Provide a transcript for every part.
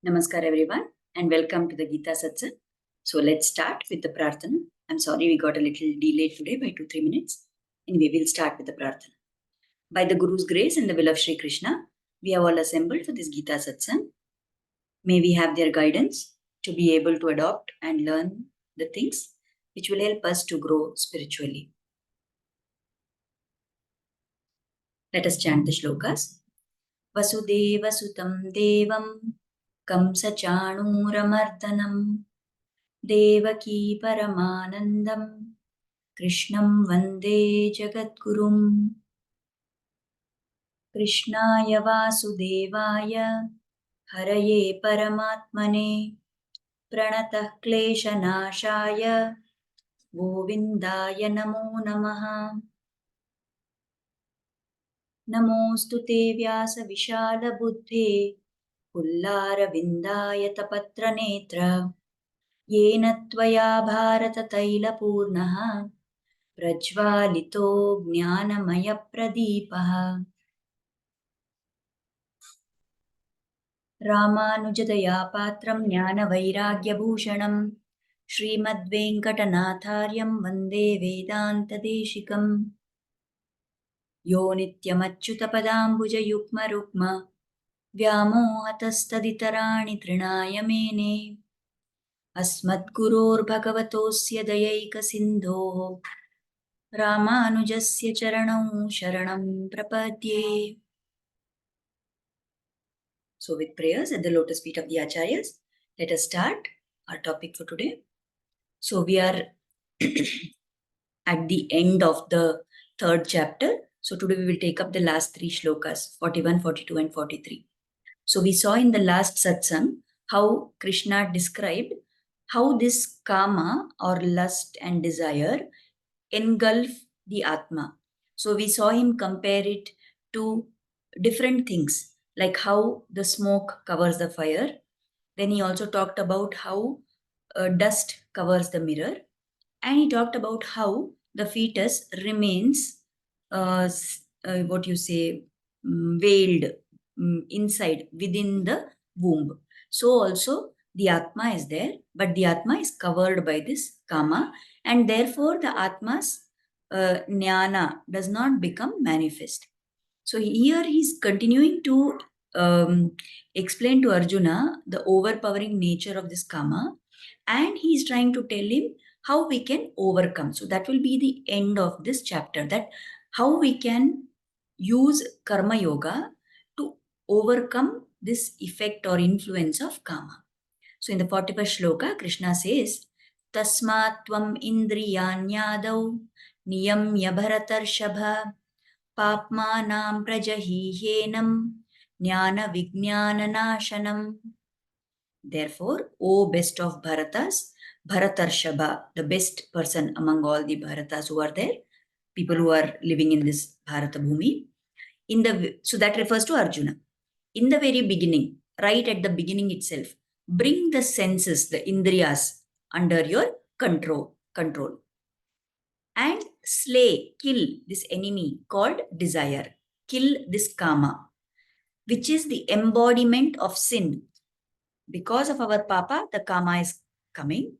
Namaskar everyone and welcome to the Geeta Satsang. So let's start with the Prarthana. I'm sorry we got a little delayed today by 2-3 minutes. Anyway, we'll start with the Prarthana. By the Guru's grace and the will of Shri Krishna, we have all assembled for this Geeta Satsang. May we have their guidance to be able to adopt and learn the things which will help us to grow spiritually. Let us chant the Shlokas. Vasudeva Sutam Devam Kamsachanuramardanam Devaki Paramanandam Krishnam Vande Jagadgurum Krishnaya Vasudevaya Haraye Paramatmane Pranatah Kleshanashaya Govindaya Namo Namaha Namostu Te Vyasa Vishala Buddhe Pullara Vindaya Tapatra Netra Yena Tvaya Bharata Taila Purnaha Prajvalito Jnanamaya Pradipaha Ramanujadaya Patram Jnana Vairagya Bhushanam Srimadvenkatanathaaryam Vande Vedanta Deshikam Yo Nityamachyutapadambuja Yukma Rukma Vyamohatastaditarani Trinaya Mene Asmadguror Bhagavatosya Dayaika Sindho Ramanujasya Charanam Sharanam Prapadye. So with prayers at the lotus feet of the Acharyas, let us start our topic for today. So we are at the end of the third chapter. So today we will take up the last three shlokas, 41, 42 and 43. So we saw in the last satsang how Krishna described how this kama or lust and desire engulf the Atma. So we saw him compare it to different things, like how the smoke covers the fire. Then he also talked about how dust covers the mirror. And he talked about how the fetus remains, veiled inside, within the womb. So also the Atma is there, but the Atma is covered by this kama, and therefore the Atma's jnana does not become manifest. So here he's continuing to explain to Arjuna the overpowering nature of this kama, and he's trying to tell him how we can overcome. So that will be the end of this chapter, that how we can use karma yoga to overcome this effect or influence of kama. So in the 41st shloka, Krishna says, Tasmat tvam indriyanyadau niyamya bharatarshabha papmanam prajahihenam jnana vijnana nashanam. Therefore, O best of Bharatas, Bharatarshaba, the best person among all the Bharatas who are there, people who are living in this Bharata Bhumi. So that refers to Arjuna. In the very beginning, right at the beginning itself, bring the senses, the indriyas, under your control. And slay, kill this enemy called desire. Kill this kama, which is the embodiment of sin. Because of our papa, the kama is coming,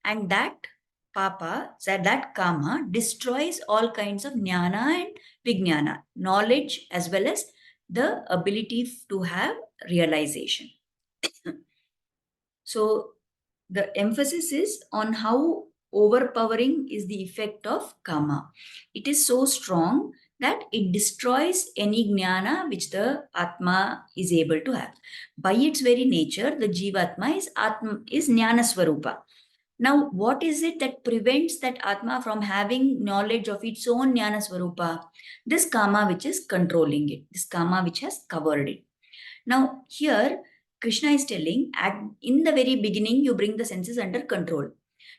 and that kama destroys all kinds of jnana and vijnana, knowledge as well as the ability to have realization. So the emphasis is on how overpowering is the effect of kama. It is so strong that it destroys any jnana which the Atma is able to have. By its very nature, the Jivatma is jnana swarupa. Now, what is it that prevents that Atma from having knowledge of its own jnana swarupa? This kama which is controlling it, this kama which has covered it. Now, here, Krishna is telling, in the very beginning, you bring the senses under control.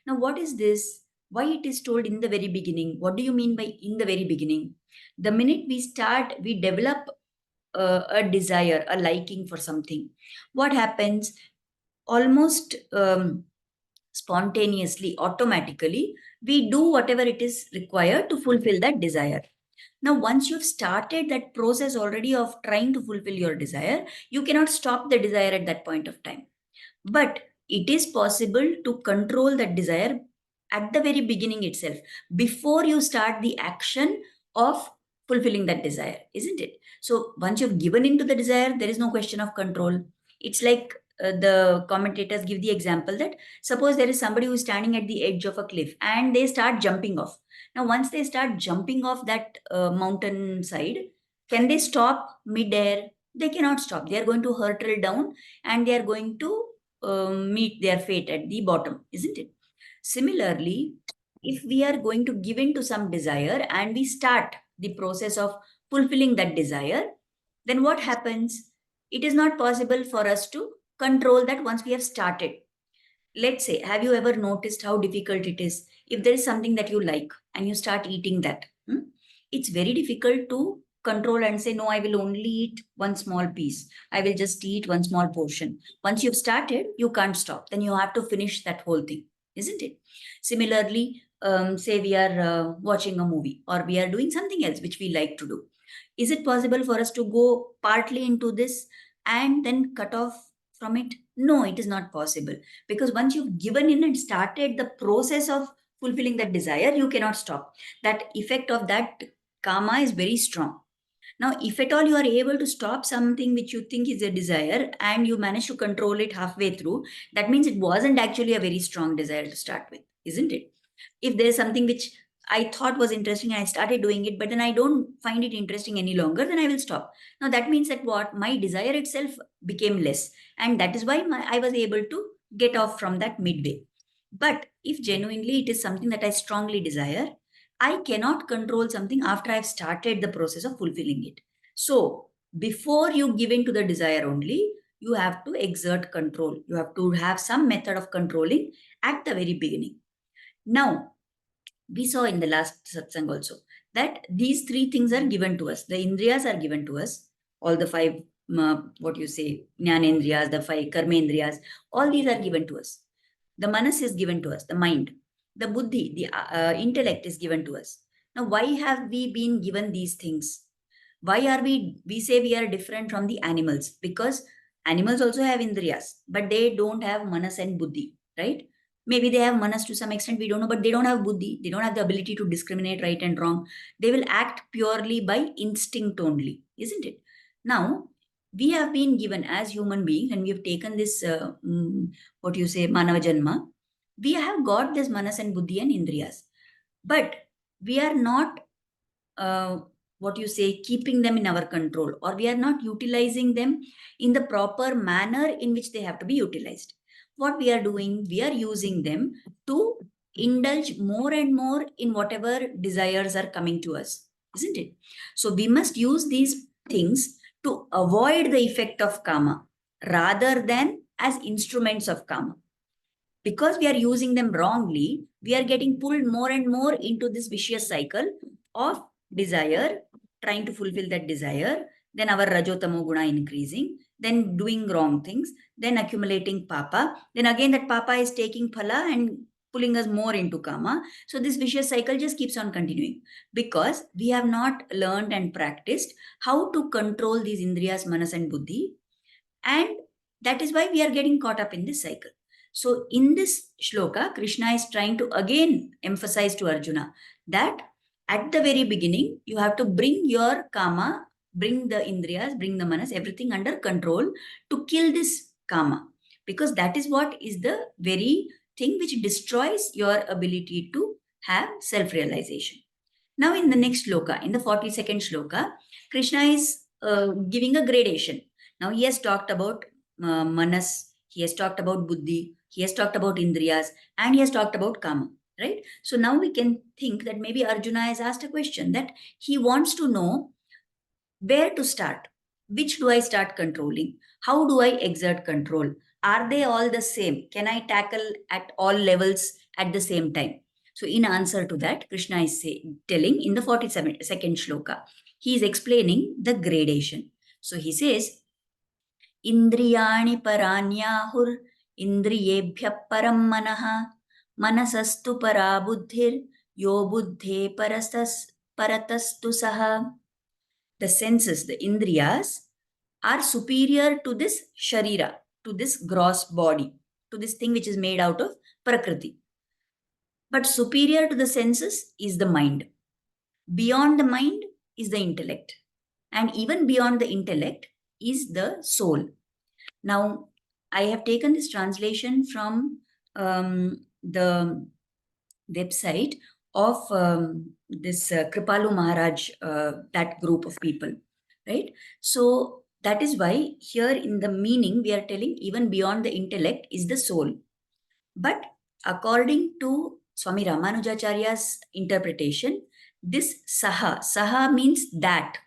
Now, what is this? Why it is told in the very beginning? What do you mean by in the very beginning? The minute we develop a desire, a liking for something. What happens? Almost spontaneously, automatically, we do whatever it is required to fulfill that desire. Now, once you've started that process already of trying to fulfill your desire, you cannot stop the desire at that point of time. But it is possible to control that desire at the very beginning itself, before you start the action of fulfilling that desire, isn't it? So once you've given into the desire, there is no question of control. It's like the commentators give the example that suppose there is somebody who is standing at the edge of a cliff and they start jumping off. Now, once they start jumping off that mountain side, can they stop midair? They cannot stop. They are going to hurtle down and they are going to meet their fate at the bottom, isn't it? Similarly, if we are going to give in to some desire and we start the process of fulfilling that desire, then what happens? It is not possible for us to control that once we have started. Let's say, have you ever noticed how difficult it is if there is something that you like and you start eating that? It's very difficult to control and say, no, I will only eat one small piece. I will just eat one small portion. Once you've started, you can't stop. Then you have to finish that whole thing, isn't it? Similarly, say we are watching a movie or we are doing something else which we like to do. Is it possible for us to go partly into this and then cut off from it? No, it is not possible, because once you've given in and started the process of fulfilling that desire, you cannot stop. That effect of that karma is very strong. Now, if at all you are able to stop something which you think is a desire and you manage to control it halfway through, that means it wasn't actually a very strong desire to start with, isn't it? If there's something which I thought was interesting and I started doing it, but then I don't find it interesting any longer, then I will stop. Now that means that what my desire itself became less. And that is why I was able to get off from that midway. But if genuinely it is something that I strongly desire, I cannot control something after I've started the process of fulfilling it. So before you give in to the desire only, you have to exert control. You have to have some method of controlling at the very beginning. Now, we saw in the last satsang also that these three things are given to us. The indriyas are given to us, all the five, what you say, jnanendriyas, the five karmendriyas, all these are given to us. The manas is given to us, the mind. The buddhi, the intellect is given to us. Now, why have we been given these things? Why are we say we are different from the animals? Because animals also have indriyas, but they don't have manas and buddhi, right? Maybe they have manas to some extent, we don't know, but they don't have buddhi. They don't have the ability to discriminate right and wrong. They will act purely by instinct only, isn't it? Now, we have been given as human beings and we have taken this, what you say, manava janma. We have got this manas and buddhi and indriyas, but we are not what you say, keeping them in our control, or we are not utilizing them in the proper manner in which they have to be utilized. What we are doing, we are using them to indulge more and more in whatever desires are coming to us, isn't it? So we must use these things to avoid the effect of karma rather than as instruments of karma. Because we are using them wrongly, we are getting pulled more and more into this vicious cycle of desire, trying to fulfill that desire, then our rajotamo guna increasing, then doing wrong things, then accumulating papa, then again that papa is taking phala and pulling us more into karma. So this vicious cycle just keeps on continuing because we have not learned and practiced how to control these indriyas, manas and buddhi, and that is why we are getting caught up in this cycle. So, in this shloka, Krishna is trying to again emphasize to Arjuna that at the very beginning, you have to bring your kama, bring the indriyas, bring the manas, everything under control to kill this kama. Because that is what is the very thing which destroys your ability to have self realization. Now, in the next shloka, in the 42nd shloka, Krishna is giving a gradation. Now, he has talked about manas, he has talked about buddhi, he has talked about indriyas, and he has talked about kama, right? So now we can think that maybe Arjuna has asked a question that he wants to know where to start. Which do I start controlling? How do I exert control? Are they all the same? Can I tackle at all levels at the same time? So, in answer to that, Krishna is telling in the 42nd shloka, he is explaining the gradation. So, he says, Indriyani paranyahur indriyebhya param manaha manasastu para buddhir yo buddhe paratastu saha. The senses, the indriyas, are superior to this sharira, to this gross body, to this thing which is made out of prakriti. But superior to the senses is the mind. Beyond the mind is the intellect. And even beyond the intellect is the soul. Now, I have taken this translation from the website of this Kripalu Maharaj, that group of people, right? So that is why here in the meaning we are telling even beyond the intellect is the soul. But according to Swami Ramanujacharya's interpretation, this saha means that.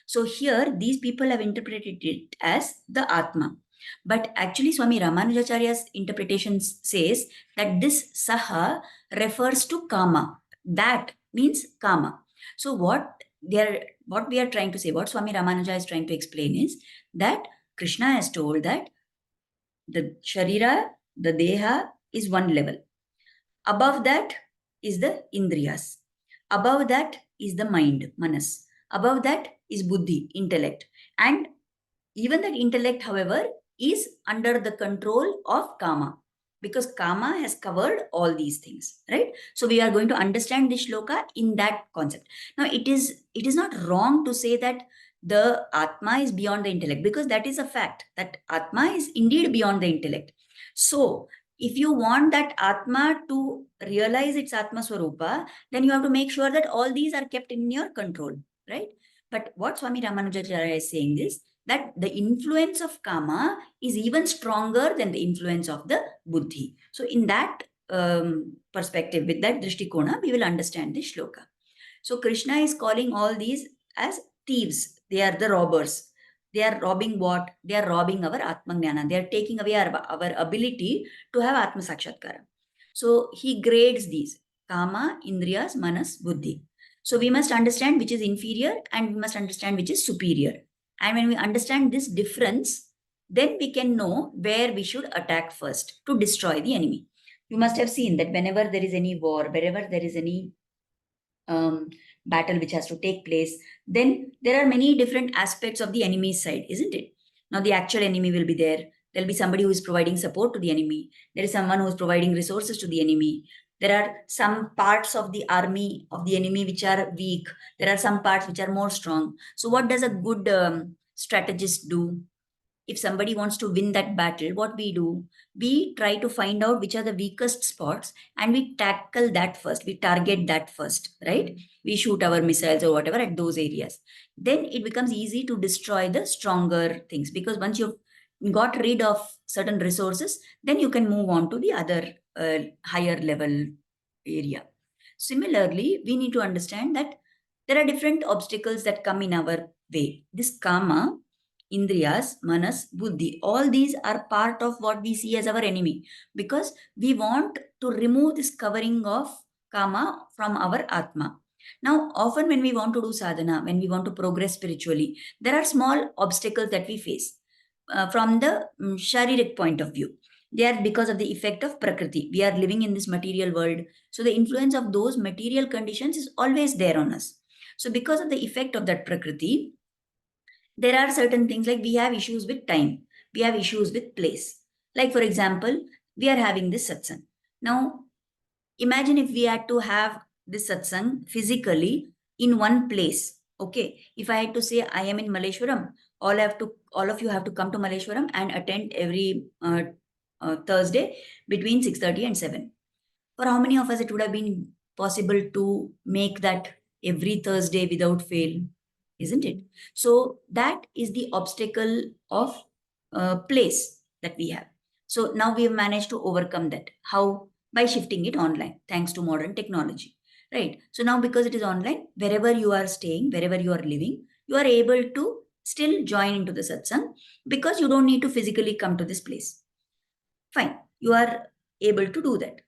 So here these people have interpreted it as the Atma. But actually Swami Ramanujacharya's interpretation says that this saha refers to kama. That means kama. So what we are trying to say, what Swami Ramanuja is trying to explain is that Krishna has told that the sharira, the deha is one level. Above that is the indriyas. Above that is the mind, manas. Above that is buddhi, intellect. And even that intellect, however, is under the control of kama, because kama has covered all these things, right? So we are going to understand this shloka in that concept. Now it is not wrong to say that the atma is beyond the intellect, because that is a fact, that atma is indeed beyond the intellect. So if you want that atma to realize its atma swarupa, then you have to make sure that all these are kept in your control, right? But what Swami Ramanujacharya is saying is that the influence of kama is even stronger than the influence of the buddhi. So in that perspective, with that drishtikona, we will understand this shloka. So Krishna is calling all these as thieves. They are the robbers. They are robbing what? They are robbing our Atmajnana. They are taking away our ability to have Atma Sakshatkara. So he grades these: Kama, Indriyas, Manas, Buddhi. So we must understand which is inferior and we must understand which is superior. And when we understand this difference, then we can know where we should attack first to destroy the enemy. You must have seen that whenever there is any war, wherever there is any battle which has to take place, then there are many different aspects of the enemy's side, isn't it? Now, the actual enemy will be there. There'll be somebody who is providing support to the enemy. There is someone who is providing resources to the enemy. There are some parts of the army of the enemy which are weak. There are some parts which are more strong. So, what does a good strategist do? If somebody wants to win that battle, what we do, we try to find out which are the weakest spots and we tackle that first. We target that first, right? We shoot our missiles or whatever at those areas. Then it becomes easy to destroy the stronger things, because once you've got rid of certain resources, then you can move on to the other higher level area. Similarly, we need to understand that there are different obstacles that come in our way. This kama, indriyas, manas, buddhi, all these are part of what we see as our enemy, because we want to remove this covering of kama from our atma. Now, often when we want to do sadhana, when we want to progress spiritually, there are small obstacles that we face from the sharirik point of view. They are because of the effect of prakriti. We are living in this material world. So the influence of those material conditions is always there on us. So because of the effect of that prakriti, there are certain things like we have issues with time, we have issues with place. Like, for example, we are having this satsang. Now, imagine if we had to have this satsang physically in one place. Okay, if I had to say I am in Malleshwaram, all of you have to come to Malleshwaram and attend every Thursday between 6:30 and 7. For how many of us it would have been possible to make that every Thursday without fail, isn't it? So that is the obstacle of place that we have. So now we have managed to overcome that. How? By shifting it online, thanks to modern technology, right? So now because it is online, wherever you are staying, wherever you are living, you are able to still join into the satsang, because you don't need to physically come to this place. Fine, you are able to do that.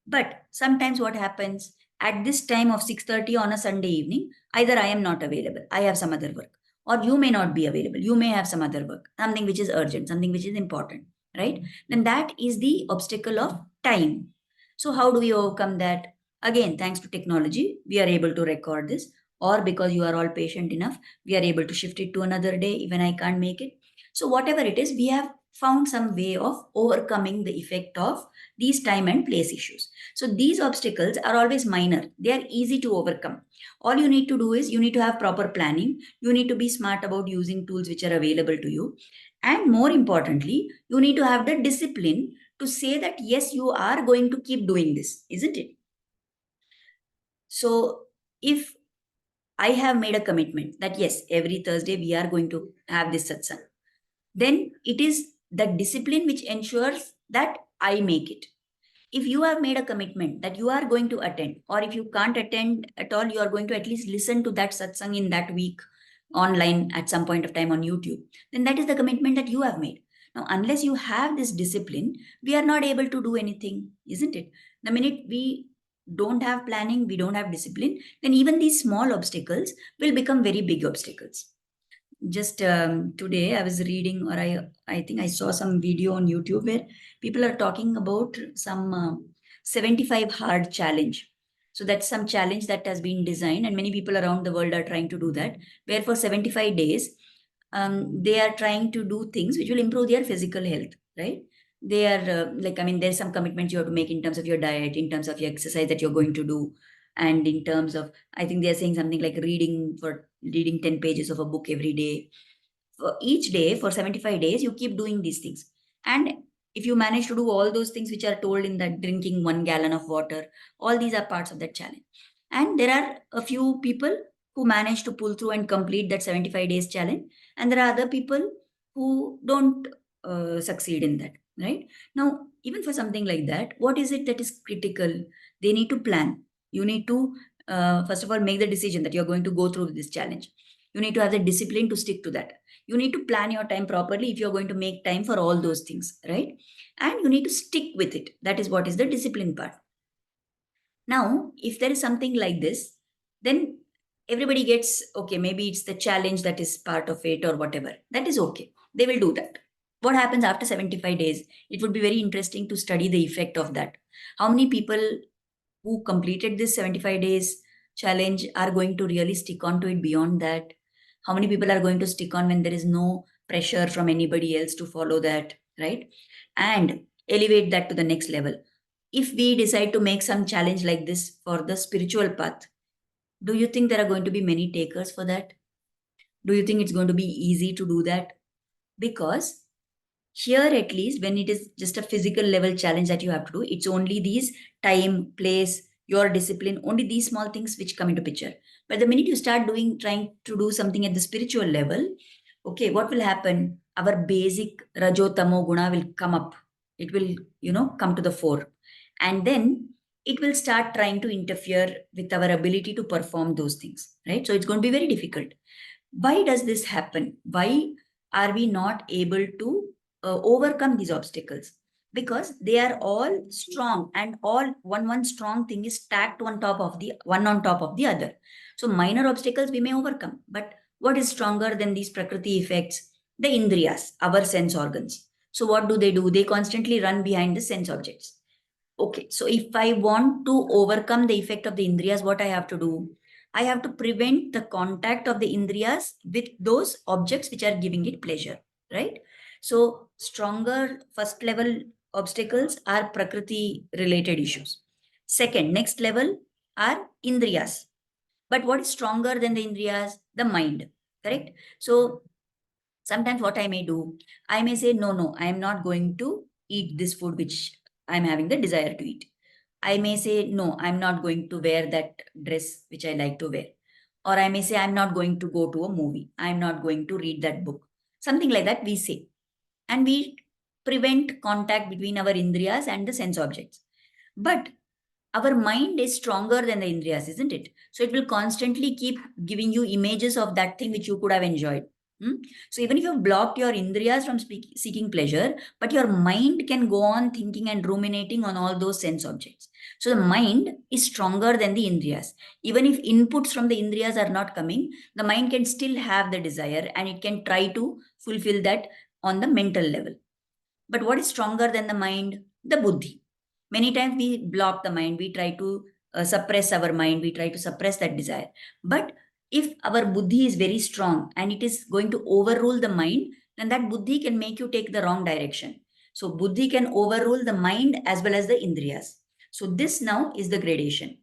But sometimes what happens, at this time of 6:30 on a Sunday evening, either I am not available, I have some other work, or you may not be available, you may have some other work, something which is urgent, something which is important, right? Then that is the obstacle of time. So how do we overcome that? Again, thanks to technology, we are able to record this. or because you are all patient enough, we are able to shift it to another day, even I can't make it. So whatever it is, we have found some way of overcoming the effect of these time and place issues. So these obstacles are always minor. They are easy to overcome. All you need to do is you need to have proper planning. You need to be smart about using tools which are available to you. And more importantly, you need to have the discipline to say that, yes, you are going to keep doing this, isn't it? So if I have made a commitment that, yes, every Thursday we are going to have this satsang, then it is the discipline which ensures that I make it. If you have made a commitment that you are going to attend, or if you can't attend at all, you are going to at least listen to that satsang in that week online at some point of time on YouTube, then that is the commitment that you have made. Now, unless you have this discipline, we are not able to do anything, isn't it? The minute we don't have planning, we don't have discipline, then even these small obstacles will become very big obstacles. Just today I was reading, or I think I saw some video on YouTube where people are talking about some 75 hard challenge. So that's some challenge that has been designed, and many people around the world are trying to do that, where for 75 days they are trying to do things which will improve their physical health, right? They are like, I mean, there's some commitments you have to make in terms of your diet, in terms of your exercise that you're going to do, and in terms of, I think they're saying something like reading 10 pages of a book every day. For each day, for 75 days, you keep doing these things. And if you manage to do all those things which are told in that, drinking 1 gallon of water, all these are parts of that challenge. And there are a few people who manage to pull through and complete that 75 days challenge. And there are other people who don't succeed in that, right? Now, even for something like that, what is it that is critical? They need to plan. You need to, first of all, make the decision that you're going to go through this challenge. You need to have the discipline to stick to that. You need to plan your time properly if you're going to make time for all those things, right? And you need to stick with it. That is what is the discipline part. Now, if there is something like this, then everybody gets, okay, maybe it's the challenge that is part of it or whatever. That is okay. They will do that. What happens after 75 days? It would be very interesting to study the effect of that. How many people who completed this 75 days challenge are going to really stick on to it beyond that? How many people are going to stick on when there is no pressure from anybody else to follow that, right? And elevate that to the next level. If we decide to make some challenge like this for the spiritual path, do you think there are going to be many takers for that? Do you think it's going to be easy to do that? Because here, at least, when it is just a physical level challenge that you have to do, it's only these time, place, your discipline, only these small things which come into picture. But the minute you start trying to do something at the spiritual level, okay, what will happen? Our basic rajotamo guna will come up. It will, come to the fore. And then it will start trying to interfere with our ability to perform those things, right? So it's going to be very difficult. Why does this happen? Why are we not able to overcome these obstacles? Because they are all strong, and all one strong thing is stacked on top of the one on top of the other. So minor obstacles we may overcome, but what is stronger than these prakriti effects? The indriyas, our sense organs. So what do? They constantly run behind the sense objects. Okay, so if I want to overcome the effect of the indriyas, what I have to do? I have to prevent the contact of the indriyas with those objects which are giving it pleasure, right? So stronger first level obstacles are prakriti related issues. Second, next level are indriyas. But what is stronger than the indriyas? The mind, correct? So sometimes what I may do, I may say, no, I am not going to eat this food which I'm having the desire to eat. I may say, no, I'm not going to wear that dress which I like to wear. Or I may say, I'm not going to go to a movie. I'm not going to read that book. Something like that we say. And we prevent contact between our indriyas and the sense objects. But our mind is stronger than the indriyas, isn't it? So it will constantly keep giving you images of that thing which you could have enjoyed. So even if you've blocked your indriyas from seeking pleasure, but your mind can go on thinking and ruminating on all those sense objects. So the mind is stronger than the indriyas. Even if inputs from the indriyas are not coming, the mind can still have the desire and it can try to fulfill that on the mental level. But what is stronger than the mind? The buddhi. Many times we block the mind, we try to suppress our mind, we try to suppress that desire. But If our buddhi is very strong and it is going to overrule the mind, then that buddhi can make you take the wrong direction. So buddhi can overrule the mind as well as the indriyas. So this now is the gradation.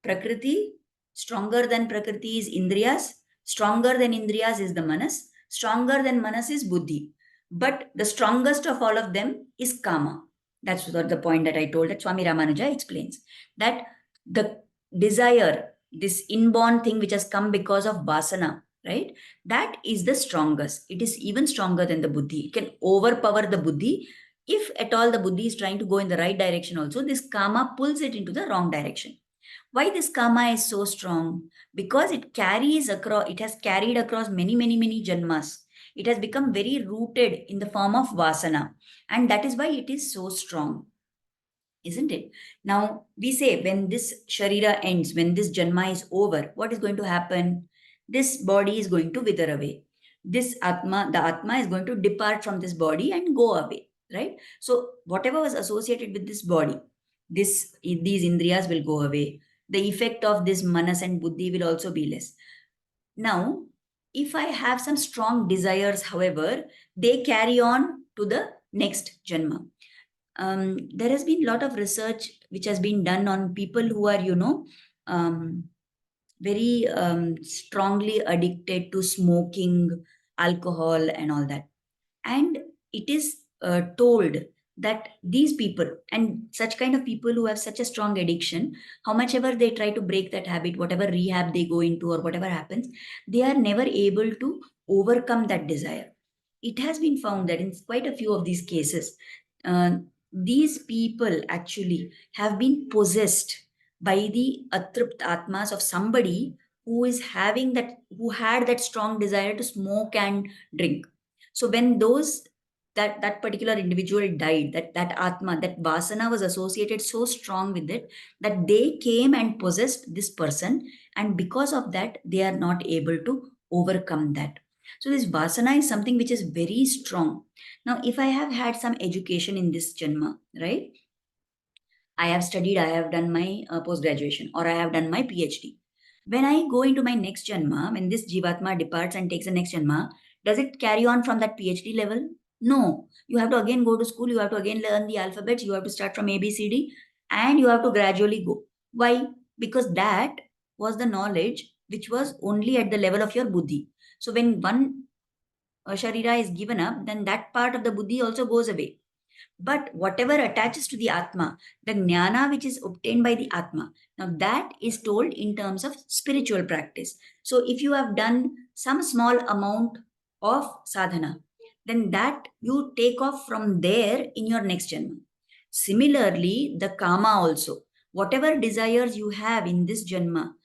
Prakriti, stronger than Prakriti is indriyas, stronger than indriyas is the manas, stronger than manas is buddhi. But the strongest of all of them is kama. That's what the point that I told that Swami Ramanuja explains. That the desire, this inborn thing which has come because of vasana, right? That is the strongest. It is even stronger than the buddhi. It can overpower the buddhi. If at all the buddhi is trying to go in the right direction also, this kama pulls it into the wrong direction. Why this karma is so strong? Because it carries across, it has carried across many, many, many janmas. It has become very rooted in the form of vasana. And that is why it is so strong, isn't it? Now, we say when this sharira ends, when this janma is over, what is going to happen? This body is going to wither away. This atma, the atma is going to depart from this body and go away, right? So, whatever was associated with this body, these indriyas will go away. The effect of this manas and buddhi will also be less. Now, if I have some strong desires, however, they carry on to the next janma. There has been a lot of research which has been done on people who are, very strongly addicted to smoking, alcohol, and all that. And it is told that these people and such kind of people who have such a strong addiction, how much ever they try to break that habit, whatever rehab they go into or whatever happens, they are never able to overcome that desire. It has been found that in quite a few of these cases, uh, these people actually have been possessed by the atript atmas of somebody who is having that, who had that strong desire to smoke and drink. So when that particular individual died, that atma, that vasana was associated so strong with it that they came and possessed this person, and because of that they are not able to overcome that. So this vasana is something which is very strong. Now, if I have had some education in this janma, right? I have studied, I have done my post graduation, or I have done my PhD. When I go into my next janma, when this Jivatma departs and takes the next janma, does it carry on from that PhD level? No. You have to again go to school, you have to again learn the alphabets, you have to start from A, B, C, D, and you have to gradually go. Why? Because that was the knowledge which was only at the level of your buddhi. So when one sharira is given up, then that part of the buddhi also goes away. But whatever attaches to the Atma, the Jnana which is obtained by the Atma, now that is told in terms of spiritual practice. So if you have done some small amount of sadhana, then that you take off from there in your next janma. Similarly, the Kama also, whatever desires you have in this janma,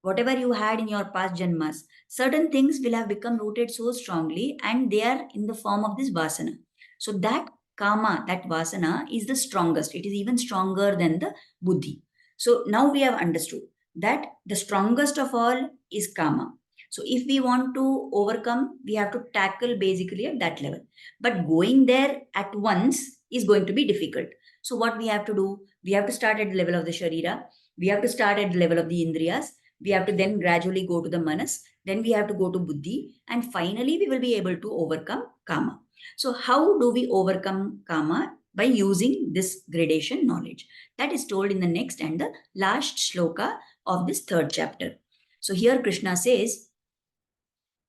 whatever you had in your past janmas, certain things will have become rooted so strongly and they are in the form of this vasana. So that kama, that vasana is the strongest. It is even stronger than the buddhi. So now we have understood that the strongest of all is kama. So if we want to overcome, we have to tackle basically at that level. But going there at once is going to be difficult. So what we have to do? We have to start at the level of the sharira. We have to start at the level of the indriyas. We have to then gradually go to the manas, then we have to go to buddhi, and finally we will be able to overcome kama. So how do we overcome kama? By using this gradation knowledge. That is told in the next and the last shloka of this third chapter. So here Krishna says,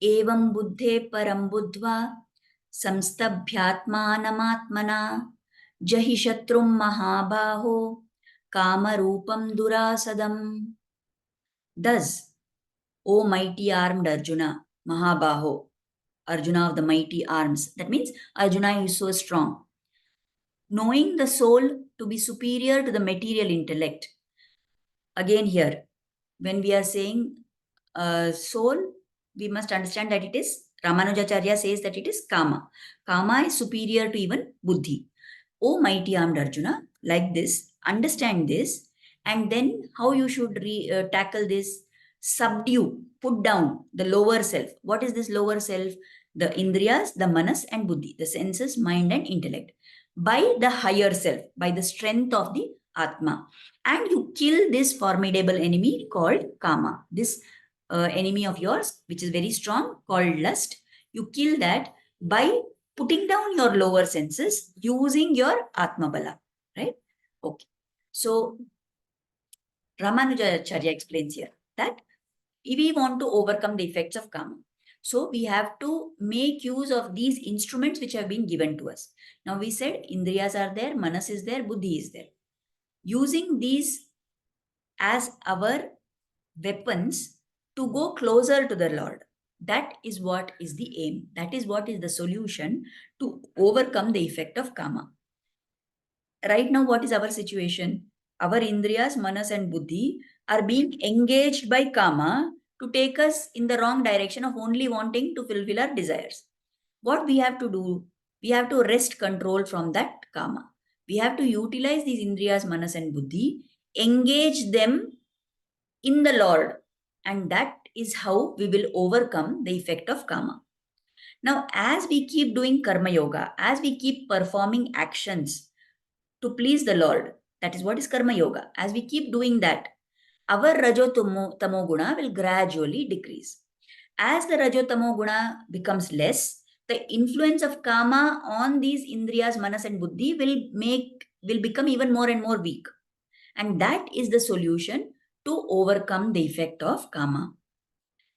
evam buddhe param buddhva samstabhyatmanamatmana jahi shatrum mahabaho kamarupam durasadam. Thus, O mighty armed Arjuna, Mahabaho, Arjuna of the mighty arms. That means Arjuna is so strong. Knowing the soul to be superior to the material intellect. Again, here, when we are saying soul, we must understand that it is, Ramanujacharya says that it is Kama. Kama is superior to even Buddhi. O mighty armed Arjuna, like this, understand this, and then how you should tackle this. Subdue, put down the lower self. What is this lower self? The indriyas, the manas, and buddhi, the senses, mind, and intellect. By the higher self, by the strength of the Atma. And you kill this formidable enemy called Kama, this enemy of yours, which is very strong, called lust. You kill that by putting down your lower senses using your Atma Bala, right? Okay. So Ramanujacharya explains here that if we want to overcome the effects of karma, so we have to make use of these instruments which have been given to us. Now we said indriyas are there, manas is there, buddhi is there. Using these as our weapons to go closer to the Lord. That is what is the aim. That is what is the solution to overcome the effect of karma. Right now, what is our situation? Our indriyas, manas, and buddhi are being engaged by karma to take us in the wrong direction of only wanting to fulfill our desires. What we have to do? We have to wrest control from that karma. We have to utilize these indriyas, manas, and buddhi, engage them in the Lord. And that is how we will overcome the effect of karma. Now, as we keep doing karma yoga, as we keep performing actions to please the Lord, that is what is karma yoga. As we keep doing that, our rajo tamo guna will gradually decrease. As the rajo tamo guna becomes less, the influence of karma on these indriyas, manas, and buddhi will become even more and more weak. And that is the solution to overcome the effect of karma.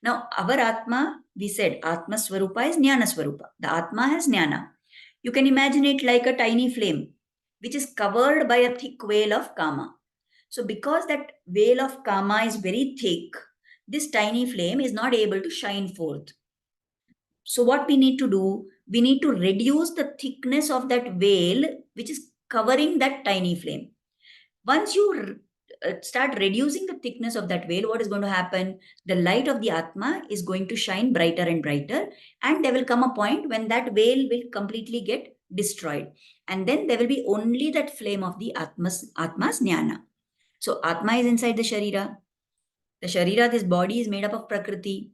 Now, our Atma, we said Atma Swarupa is Jnana Swarupa. The Atma has Jnana. You can imagine it like a tiny flame, which is covered by a thick veil of karma. So, because that veil of karma is very thick, this tiny flame is not able to shine forth. So, what we need to do, we need to reduce the thickness of that veil, which is covering that tiny flame. Once you start reducing the thickness of that veil, what is going to happen? The light of the Atma is going to shine brighter and brighter, and there will come a point when that veil will completely get destroyed. And then there will be only that flame of the Atma's Jnana. So Atma is inside the Sharira. The Sharira, this body, is made up of Prakriti.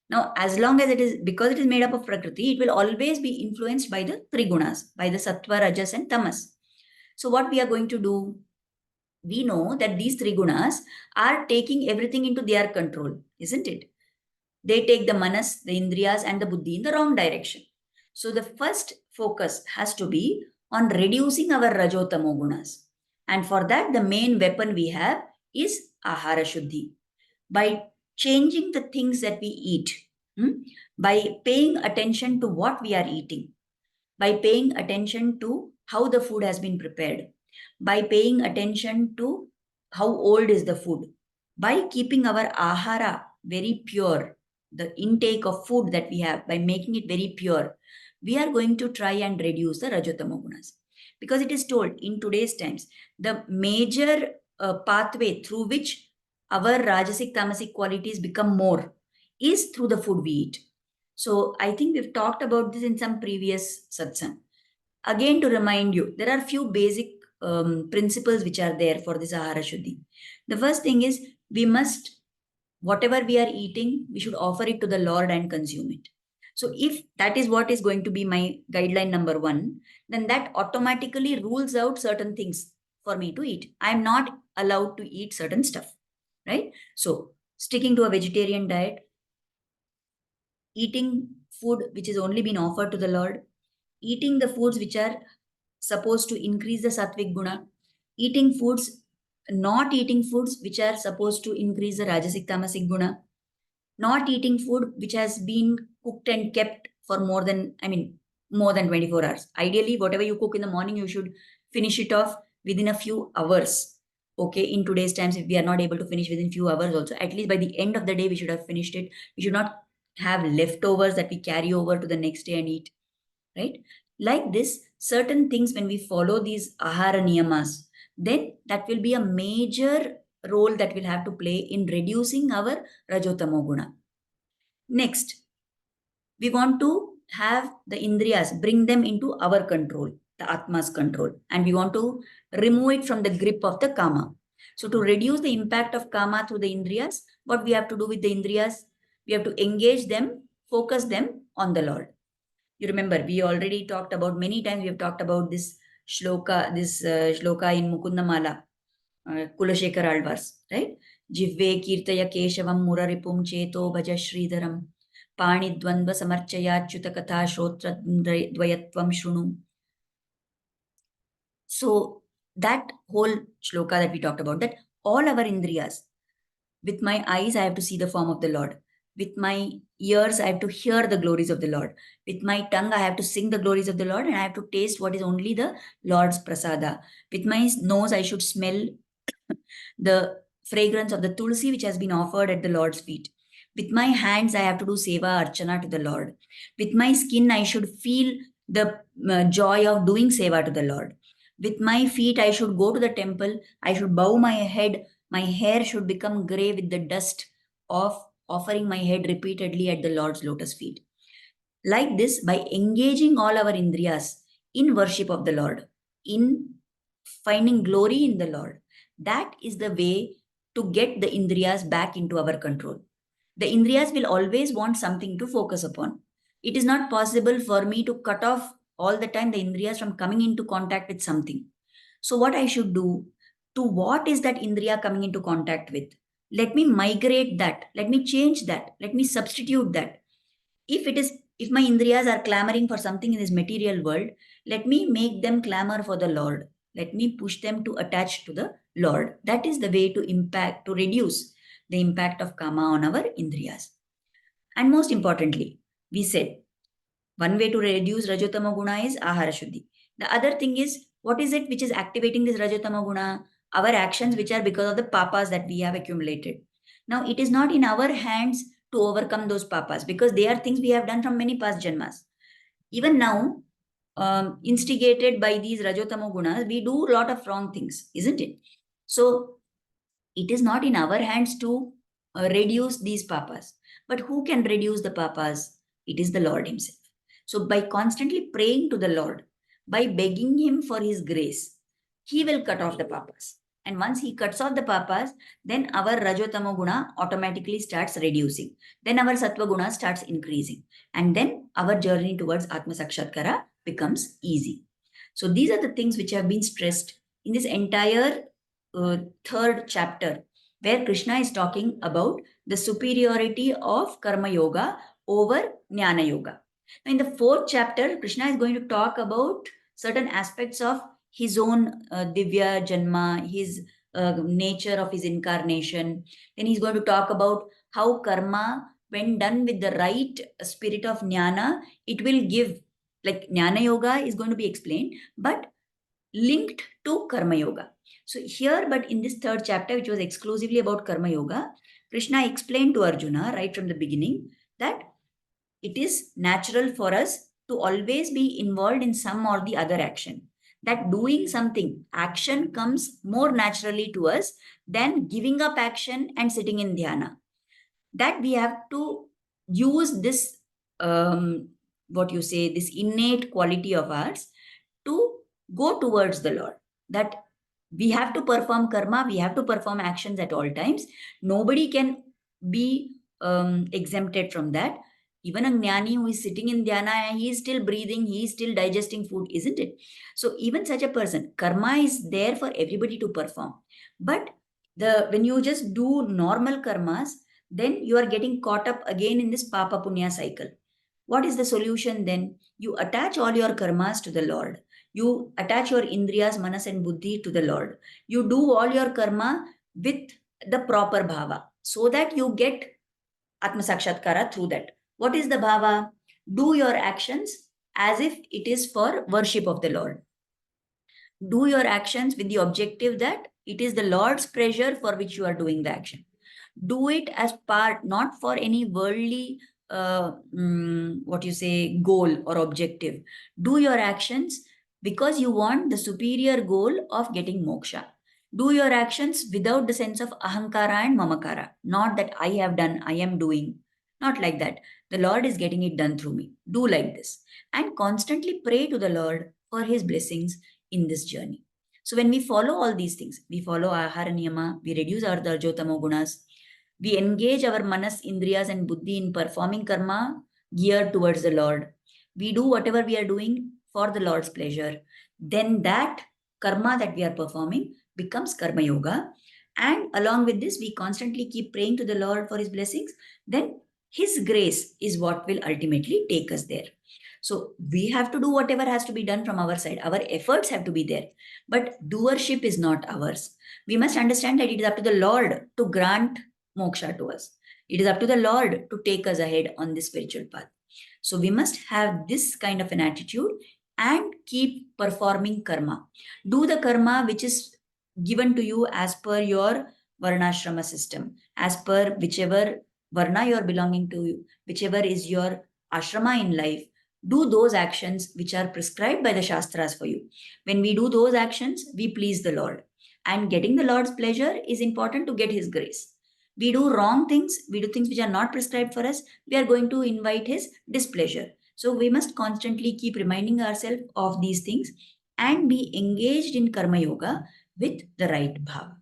Now, as long as it is, because it is made up of Prakriti, it will always be influenced by the three gunas, by the Sattva, Rajas, and Tamas. So what we are going to do? We know that these three gunas are taking everything into their control, isn't it? They take the manas, the indriyas, and the buddhi in the wrong direction. So the first focus has to be on reducing our rajotamo gunas. And for that, the main weapon we have is ahara shuddhi. By changing the things that we eat, by paying attention to what we are eating, by paying attention to how the food has been prepared, by paying attention to how old is the food, by keeping our ahara very pure, the intake of food that we have, by making it very pure, we are going to try and reduce the rajotamo gunas. Because it is told in today's times, the major pathway through which our rajasic tamasic qualities become more is through the food we eat. So I think we've talked about this in some previous satsang. Again, to remind you, there are few basic principles which are there for this ahara shuddhi. The first thing is, we must, whatever we are eating, we should offer it to the Lord and consume it. So if that is what is going to be my guideline number one, then that automatically rules out certain things for me to eat. I am not allowed to eat certain stuff, right? So sticking to a vegetarian diet, eating food which is only been offered to the Lord, eating the foods which are supposed to increase the sattvic guna, eating foods, not eating foods which are supposed to increase the rajasic tamasic guna, not eating food which has been cooked and kept for more than 24 hours. Ideally, whatever you cook in the morning, you should finish it off within a few hours. Okay, in today's times, if we are not able to finish within few hours also, at least by the end of the day, we should have finished it. We should not have leftovers that we carry over to the next day and eat, right? Like this, certain things, when we follow these ahara niyamas, then that will be a major role that will have to play in reducing our rajotamo guna. Next, we want to have the indriyas, bring them into our control, the atma's control, and we want to remove it from the grip of the kama. So to reduce the impact of kama through the indriyas, what we have to do with the indriyas? We have to engage them, focus them on the Lord. You remember, we already talked about, many times we have talked about this shloka in Mukundamala, Kulashekar Alvars, right? Jivve kirtaya keshavam muraripum cheto bhaja sridharam. Pani dvandva samarchaya achyuta katha shrotra dvayatvam shrunu. So that whole shloka that we talked about, that all our indriyas, with my eyes, I have to see the form of the Lord. With my ears, I have to hear the glories of the Lord. With my tongue, I have to sing the glories of the Lord, and I have to taste what is only the Lord's prasada. With my nose, I should smell the fragrance of the tulsi which has been offered at the Lord's feet. With my hands, I have to do seva archana to the Lord. With my skin, I should feel the joy of doing seva to the Lord. With my feet, I should go to the temple. I should bow my head. My hair should become gray with the dust of offering my head repeatedly at the Lord's lotus feet. Like this, by engaging all our indriyas in worship of the Lord, in finding glory in the Lord, that is the way to get the indriyas back into our control. The indriyas will always want something to focus upon. It is not possible for me to cut off all the time the indriyas from coming into contact with something. So, what I should do, to what is that indriya coming into contact with? Let me migrate that. Let me change that. Let me substitute that. If my indriyas are clamoring for something in this material world, let me make them clamor for the Lord. Let me push them to attach to the Lord. That is the way to reduce the impact of kama on our indriyas. And most importantly, we said one way to reduce rajotama guna is ahara shuddhi. The other thing is, what is it which is activating this rajotama guna? Our actions, which are because of the papas that we have accumulated. Now, it is not in our hands to overcome those papas, because they are things we have done from many past janmas. Even now, instigated by these rajotama gunas, we do a lot of wrong things, isn't it? So it is not in our hands to reduce these papas. But who can reduce the papas? It is the Lord Himself. So by constantly praying to the Lord, by begging Him for His grace, He will cut off the papas. And once He cuts off the papas, then our Rajotama guna automatically starts reducing. Then our Sattva guna starts increasing. And then our journey towards Atma Sakshatkara becomes easy. So these are the things which have been stressed in this entire third chapter, where Krishna is talking about the superiority of Karma Yoga over Jnana Yoga. Now, in the fourth chapter, Krishna is going to talk about certain aspects of his own Divya Janma, his nature of his incarnation. Then he's going to talk about how karma, when done with the right spirit of Jnana, it will give, like Jnana Yoga is going to be explained, but linked to Karma Yoga. So here, but in this third chapter, which was exclusively about Karma Yoga, Krishna explained to Arjuna right from the beginning that it is natural for us to always be involved in some or the other action. That doing something, action comes more naturally to us than giving up action and sitting in dhyana. That we have to use this, this innate quality of ours to go towards the Lord. That we have to perform karma, we have to perform actions at all times. Nobody can be exempted from that. Even a jnani who is sitting in dhyana, he is still breathing, he is still digesting food, isn't it? So even such a person, karma is there for everybody to perform. But when you just do normal karmas, then you are getting caught up again in this papa punya cycle. What is the solution then? You attach all your karmas to the Lord. You attach your indriyas, manas and buddhi to the Lord. You do all your karma with the proper bhava, so that you get Atma Sakshatkara through that. What is the bhava? Do your actions as if it is for worship of the Lord. Do your actions with the objective that it is the Lord's pleasure for which you are doing the action. Do it as part, not for any worldly goal or objective. Do your actions because you want the superior goal of getting moksha. Do your actions without the sense of ahankara and mamakara. Not that I have done, I am doing. Not like that. The Lord is getting it done through me. Do like this. And constantly pray to the Lord for His blessings in this journey. So when we follow all these things, we follow ahara niyama, we reduce our darjotamo gunas, we engage our manas, indriyas and buddhi in performing karma geared towards the Lord. We do whatever we are doing for the Lord's pleasure. Then that karma that we are performing becomes karma yoga. and along with this, we constantly keep praying to the Lord for his blessings, then his grace is what will ultimately take us there. So we have to do whatever has to be done from our side. Our efforts have to be there, but doership is not ours. We must understand that it is up to the Lord to grant moksha to us. It is up to the Lord to take us ahead on this spiritual path. So we must have this kind of an attitude and keep performing karma. Do the karma which is given to you as per your varnashrama system, as per whichever varna you are belonging to, whichever is your ashrama in life. Do those actions which are prescribed by the Shastras for you. When we do those actions, we please the Lord. And getting the Lord's pleasure is important to get His grace. We do wrong things, we do things which are not prescribed for us, we are going to invite His displeasure. So we must constantly keep reminding ourselves of these things and be engaged in Karma Yoga with the right bhava.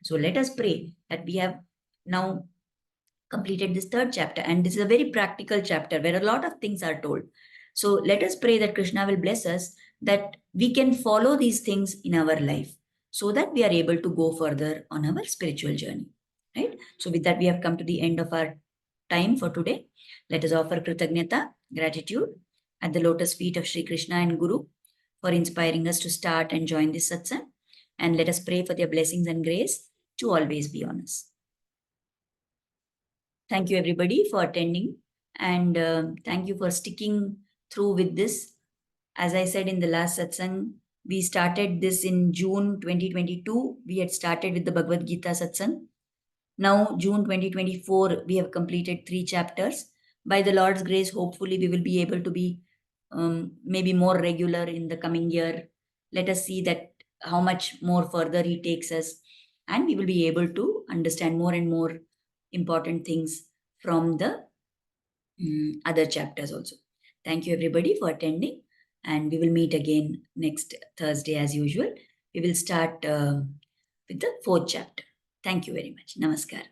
So let us pray that we have now completed this third chapter, and this is a very practical chapter where a lot of things are told. So let us pray that Krishna will bless us, that we can follow these things in our life so that we are able to go further on our spiritual journey. Right? So with that, we have come to the end of our time for today. Let us offer Kritagnyata, gratitude, at the lotus feet of Sri Krishna and Guru for inspiring us to start and join this satsang. And let us pray for their blessings and grace to always be on us. Thank you, everybody, for attending. And thank you for sticking through with this. As I said in the last satsang, we started this in June 2022. We had started with the Bhagavad Gita satsang. Now, June 2024, we have completed 3 chapters. By the Lord's grace, hopefully, we will be able to be maybe more regular in the coming year. Let us see that how much more further He takes us, and we will be able to understand more and more important things from the other chapters also. Thank you, everybody, for attending, and we will meet again next Thursday as usual. We will start with the 4th chapter. Thank you very much. Namaskar.